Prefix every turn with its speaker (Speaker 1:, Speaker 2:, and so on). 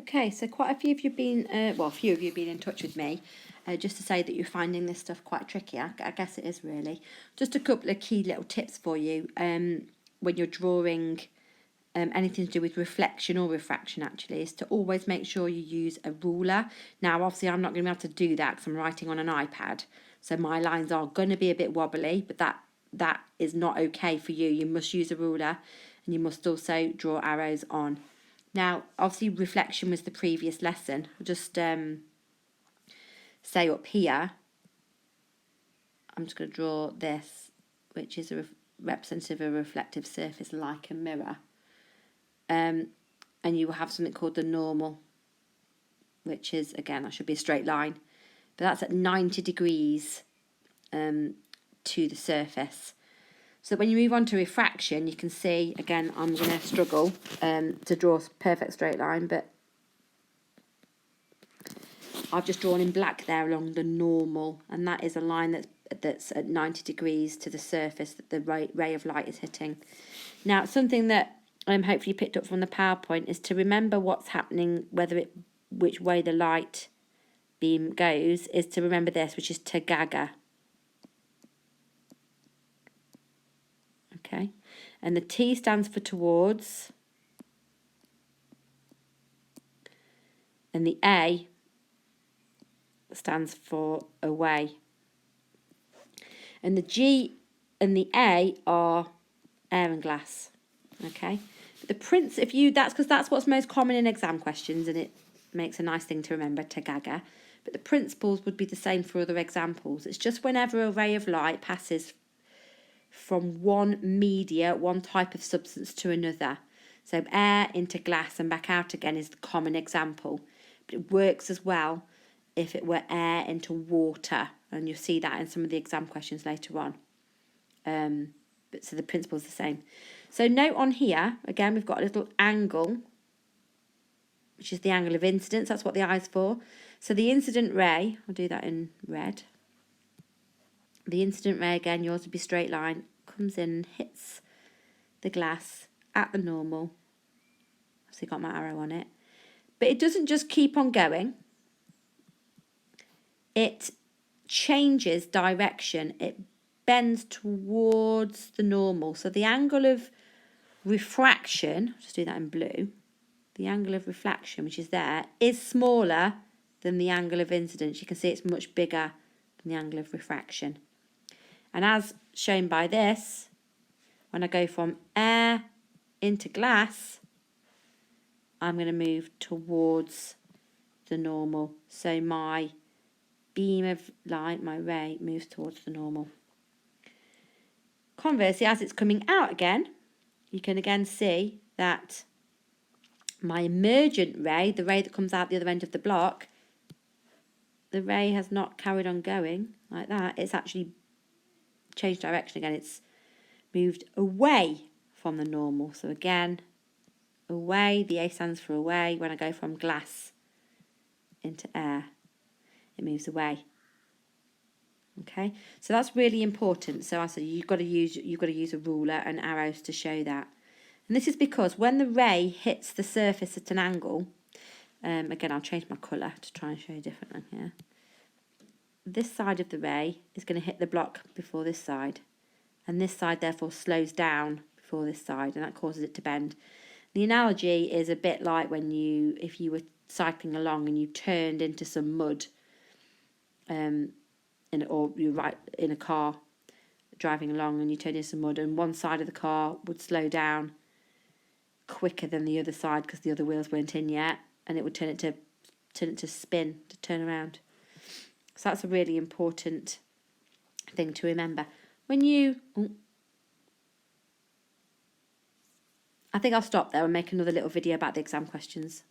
Speaker 1: Okay, so quite a few of you been, well, a few of you been in touch with me, just to say that you're finding this stuff quite tricky. I guess it is really. Just a couple of key little tips for you when you're drawing anything to do with reflection or refraction, actually, is to always make sure you use a ruler. Now, obviously, I'm not going to be able to do that because I'm writing on an iPad, so my lines are going to be a bit wobbly, but that is not okay for you. You must use a ruler, and you must also draw arrows on. Now, obviously, reflection was the previous lesson. I'll just say up here, I'm just going to draw this, which is a representative of a reflective surface like a mirror. And you will have something called the normal, which is, again, that should be a straight line. But that's at 90 degrees to the surface. So when you move on to refraction, you can see, again, I'm going to struggle to draw a perfect straight line, but I've just drawn in black there along the normal, and that is a line that's at 90 degrees to the surface that the ray of light is hitting. Now, something that hopefully you picked up from the PowerPoint is to remember what's happening, which way the light beam goes, is to remember this, which is tagaga. Okay, and the T stands for towards, and the A stands for away, and the G and the A are air and glass. Okay, but that's because that's what's most common in exam questions, and it makes a nice thing to remember, tagaga. But the principles would be the same for other examples. It's just whenever a ray of light passes from one media, one type of substance to another. So air into glass and back out again is the common example. But it works as well if it were air into water. And you'll see that in some of the exam questions later on. But so the principle is the same. So note on here, again, we've got a little angle, which is the angle of incidence. That's what the eye is for. So the incident ray, I'll do that in red. The incident ray, again, yours would be straight line, comes in and hits the glass at the normal. So got my arrow on it. But it doesn't just keep on going. It changes direction. It bends towards the normal. So the angle of refraction, I'll just do that in blue, the angle of reflection, which is there, is smaller than the angle of incidence. You can see it's much bigger than the angle of refraction. And as shown by this, when I go from air into glass, I'm going to move towards the normal. So my beam of light, my ray, moves towards the normal. Conversely, as it's coming out again, you can again see that my emergent ray, the ray that comes out the other end of the block, the ray has not carried on going like that. It's actually changed direction again. It's moved away from the normal. So again, away, the A stands for away. When I go from glass into air, it moves away. Okay, so that's really important. So I said you've got to use a ruler and arrows to show that. And this is because when the ray hits the surface at an angle, again I'll change my colour to try and show you differently here. This side of the ray is going to hit the block before this side, and this side therefore slows down before this side, and that causes it to bend. The analogy is a bit like if you were cycling along and you turned into some mud, or you're in a car driving along and you turn into some mud, and one side of the car would slow down quicker than the other side because the other wheels weren't in yet, and it would turn it to spin, to turn around. So that's a really important thing to remember. I think I'll stop there and make another little video about the exam questions.